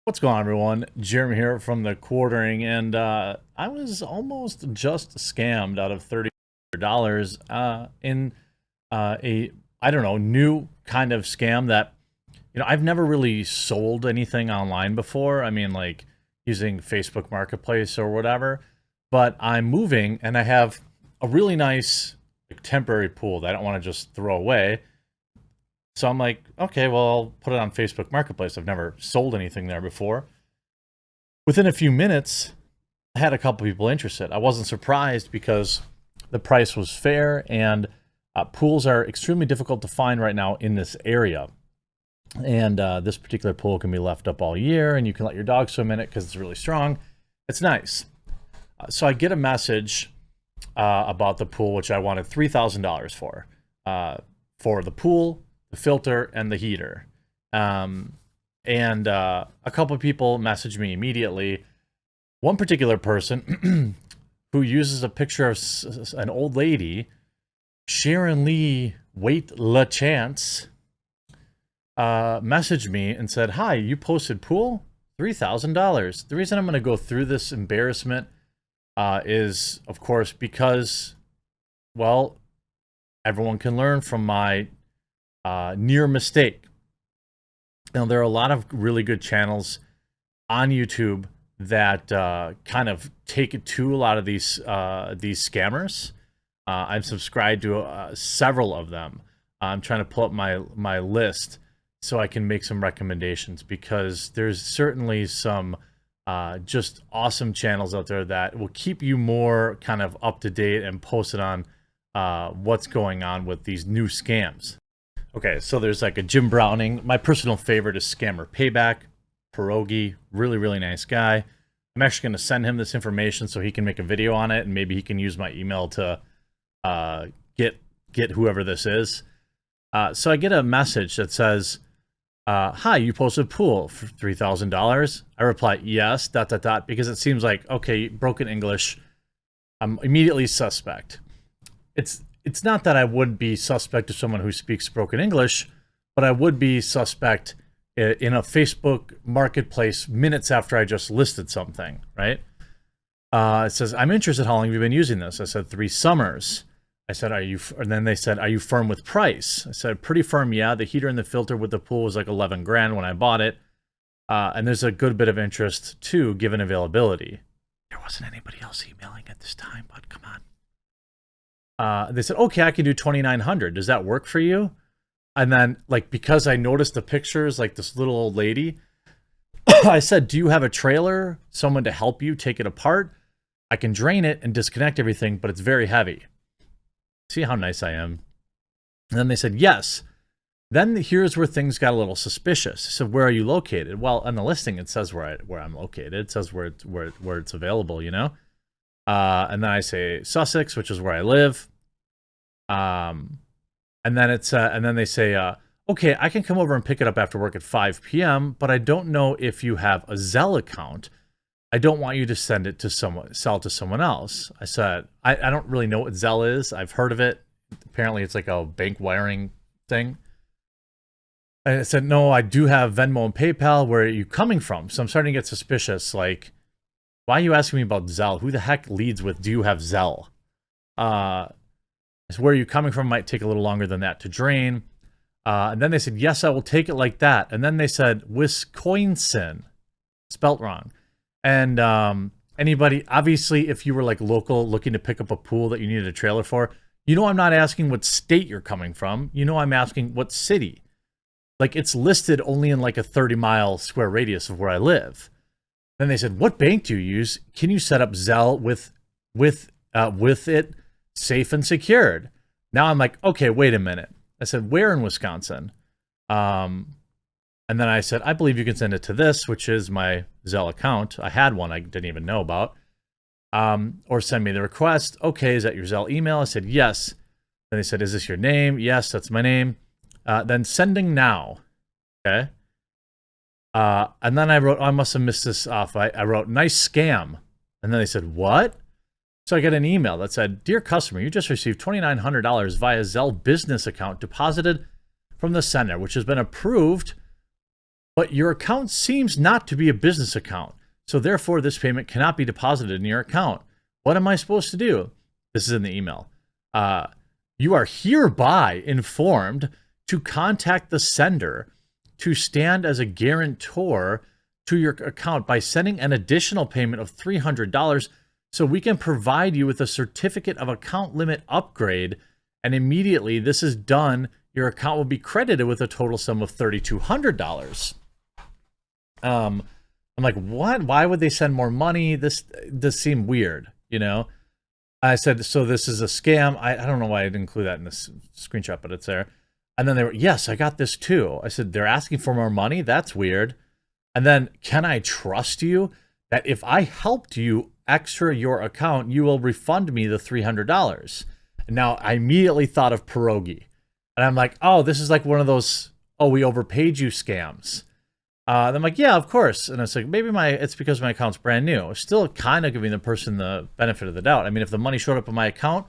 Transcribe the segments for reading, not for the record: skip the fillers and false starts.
What's going on, everyone? Jeremy here from the quartering, and I was almost just scammed out of $30 in a, I don't know, new kind of scam that, I've never really sold anything online before. I mean, like using Facebook Marketplace or whatever, but I'm moving and I have a really nice like, temporary pool that I don't want to just throw away. So I'm like, okay, well, I'll put it on Facebook Marketplace. I've never sold anything there before. Within a few minutes, I had a couple people interested. I wasn't surprised because the price was fair, and pools are extremely difficult to find right now in this area. And this particular pool can be left up all year, and you can let your dog swim in it because it's really strong. It's nice. So I get a message about the pool, which I wanted $3,000 for the pool, the filter, and the heater. And a couple of people messaged me immediately. One particular person who uses a picture of an old lady, Sharon Lee Wait La Chance, messaged me and said, "Hi, you posted pool? $3,000. The reason I'm going to go through this embarrassment is, of course, because, well, everyone can learn from my near mistake. There are a lot of really good channels on YouTube that kind of take it to a lot of these scammers. I'm subscribed to several of them. I'm trying to pull up my list so I can make some recommendations, because there's certainly some just awesome channels out there that will keep you more kind of up to date and posted on what's going on with these new scams. Okay, so there's like a Jim Browning. My personal favorite is Scammer Payback. Pierogi, really, really nice guy. I'm actually going to send him this information so he can make a video on it, and maybe he can use my email to get whoever this is. So I get a message that says, "Hi, you posted a pool for $3,000. I reply, "Yes, ... because it seems like, okay, broken English. I'm immediately suspect. It's not that I would be suspect of someone who speaks broken English, but I would be suspect in a Facebook Marketplace minutes after I just listed something, right? It says, "I'm interested. How long have you been using this?" I said, 3 summers. I said, and then they said, "Are you firm with price?" I said, "Pretty firm, yeah. The heater and the filter with the pool was like 11 grand when I bought it. And there's a good bit of interest too, given availability." There wasn't anybody else emailing at this time, but come on. They said, "Okay, I can do 2,900. Does that work for you?" And then, like, because I noticed the pictures, like this little old lady, I said, "Do you have a trailer, someone to help you take it apart? I can drain it and disconnect everything, but it's very heavy." See how nice I am? And then they said, "Yes." Then here's where things got a little suspicious. I said, "Where are you located?" Well, on the listing, it says where I'm located. It says where it's available, you know? And then I say Sussex, which is where I live. And then they say, "Okay, I can come over and pick it up after work at 5 p.m., but I don't know if you have a Zelle account. I don't want you to sell it to someone else." I said, I don't really know what Zelle is. I've heard of it. Apparently it's like a bank wiring thing. And I said, "No, I do have Venmo and PayPal. Where are you coming from?" So I'm starting to get suspicious. Like, why are you asking me about Zelle? Who the heck leads with, "Do you have Zelle?" So where are you coming from might take a little longer than that to drain. And then they said, "Yes, I will take it like that." And then they said, Wisconsin, spelt wrong. And anybody, obviously, if you were like local looking to pick up a pool that you needed a trailer for, I'm not asking what state you're coming from. I'm asking what city. Like, it's listed only in like a 30-mile square radius of where I live. Then they said, "What bank do you use? Can you set up Zelle with it safe and secured?" Now I'm like, okay, wait a minute. I said, "Where in Wisconsin?" And then I said, "I believe you can send it to this," which is my Zelle account. I had one I didn't even know about. "Or send me the request." "Okay, is that your Zelle email?" I said, "Yes." Then they said, "Is this your name?" "Yes, that's my name." Then sending now. Okay. And then I wrote, I must have missed this off. I wrote, "Nice scam." And then they said, "What?" So I get an email that said, "Dear customer, you just received $2,900 via Zelle business account deposited from the sender, which has been approved but your account seems not to be a business account. So therefore, this payment cannot be deposited in your account. What am I supposed to do? This is in the email. You are hereby informed to contact the sender to stand as a guarantor to your account by sending an additional payment of $300 so we can provide you with a certificate of account limit upgrade. And immediately this is done, your account will be credited with a total sum of $3,200. I'm like, what? Why would they send more money? This seemed weird, you know? I said, so this is a scam. I don't know why I didn't include that in this screenshot, but it's there. And then they were, yes, I got this too. I said, they're asking for more money? That's weird. And then, can I trust you that if I helped you extra your account, you will refund me the $300? And now I immediately thought of pierogi. And I'm like, oh, this is like one of those, oh, we overpaid you scams. And I'm like, yeah, of course. And it's like, maybe it's because my account's brand new. Still kind of giving the person the benefit of the doubt. I mean, if the money showed up in my account,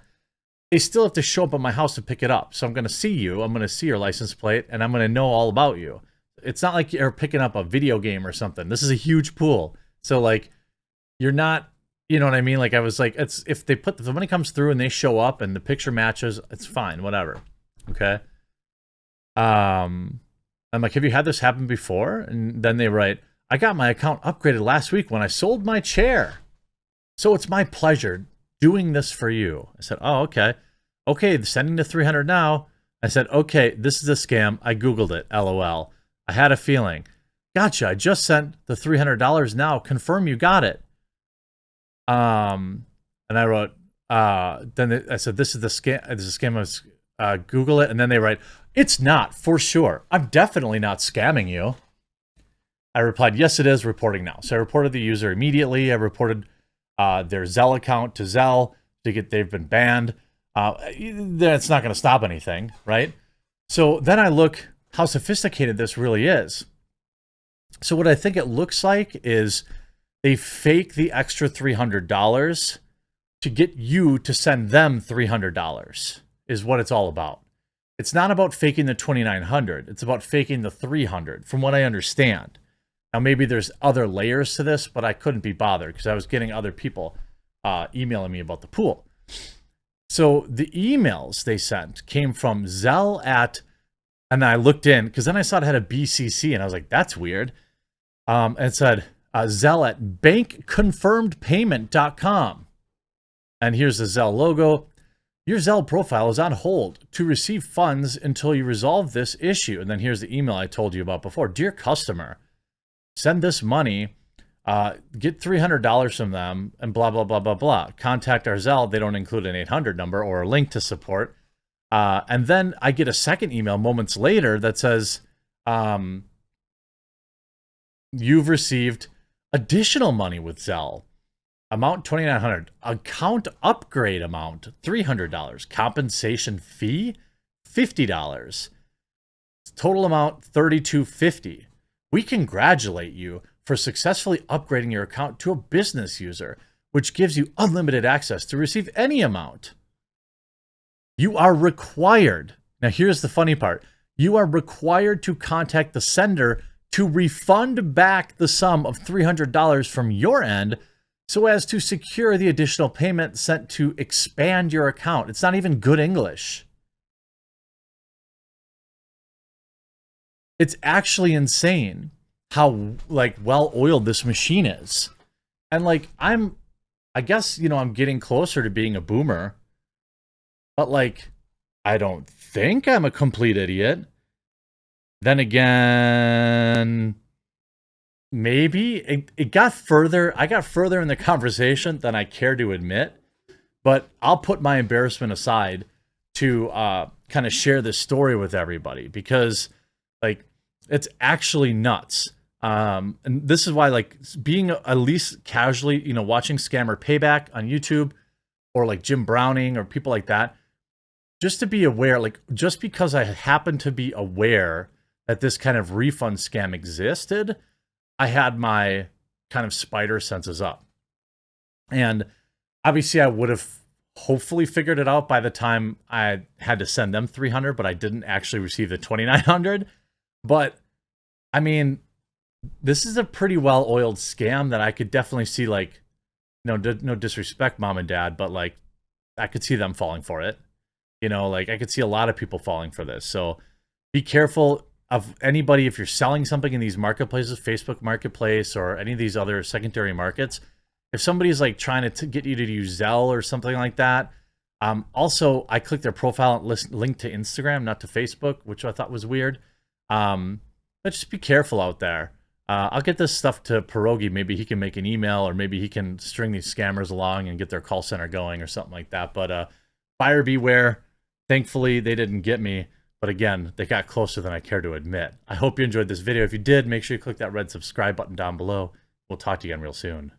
they still have to show up at my house to pick it up. So I'm going to see you. I'm going to see your license plate, and I'm going to know all about you. It's not like you're picking up a video game or something. This is a huge pool. So, like, you're not, you know what I mean? Like, I was like, if the money comes through and they show up and the picture matches, it's fine, whatever. Okay? I'm like, have you had this happen before? And then they write, I got my account upgraded last week when I sold my chair. So it's my pleasure doing this for you. I said, oh, okay. Okay, sending the $300 now. I said, okay, this is a scam. I Googled it, LOL. I had a feeling. Gotcha, I just sent the $300 now. Confirm you got it. And I wrote, I said, this is the scam. This is a scam. Google it. And then they write, it's not, for sure. I'm definitely not scamming you. I replied, yes, it is, reporting now. So I reported the user immediately. I reported their Zelle account to Zelle. They've been banned. That's not going to stop anything, right? So then I look how sophisticated this really is. So what I think it looks like is they fake the extra $300 to get you to send them $300 is what it's all about. It's not about faking the $2,900. It's about faking the $300, from what I understand. Now, maybe there's other layers to this, but I couldn't be bothered because I was getting other people emailing me about the pool. So the emails they sent came from Zelle and I looked in because then I saw it had a BCC and I was like, that's weird. And it said Zelle at bankconfirmedpayment.com. And here's the Zelle logo. Your Zelle profile is on hold to receive funds until you resolve this issue. And then here's the email I told you about before. Dear customer, send this money, get $300 from them, and blah, blah, blah, blah, blah. Contact our Zelle. They don't include an 800 number or a link to support. And then I get a second email moments later that says, you've received additional money with Zelle. Amount $2,900. Account upgrade amount $300. Compensation fee $50. Total amount $3,250. We congratulate you for successfully upgrading your account to a business user, which gives you unlimited access to receive any amount. You are required. Now here's the funny part. You are required to contact the sender to refund back the sum of $300 from your end so as to secure the additional payment sent to expand your account. It's not even good English. It's actually insane how like well-oiled this machine is. And like I guess, you know, I'm getting closer to being a boomer, but like I don't think I'm a complete idiot. Then again, maybe it got further. I got further in the conversation than I care to admit, but I'll put my embarrassment aside to kind of share this story with everybody because like it's actually nuts. And this is why like being at least casually, you know, watching Scammer Payback on YouTube or like Jim Browning or people like that, just to be aware, like just because I happen to be aware that this kind of refund scam existed, I had my kind of spider senses up. And obviously I would have hopefully figured it out by the time I had to send them $300, but I didn't actually receive the $2,900. But I mean, This is a pretty well-oiled scam that I could definitely see, like, no disrespect, mom and dad, but like, I could see them falling for it. Like I could see a lot of people falling for this. So be careful of anybody if you're selling something in these marketplaces, Facebook Marketplace or any of these other secondary markets. If somebody's like trying to get you to use Zelle or something like that. Also, I clicked their profile and link to Instagram, not to Facebook, which I thought was weird. But just be careful out there. I'll get this stuff to Pierogi. Maybe he can make an email, or maybe he can string these scammers along and get their call center going or something like that. But buyer beware. Thankfully, they didn't get me. But again, they got closer than I care to admit. I hope you enjoyed this video. If you did, make sure you click that red subscribe button down below. We'll talk to you again real soon.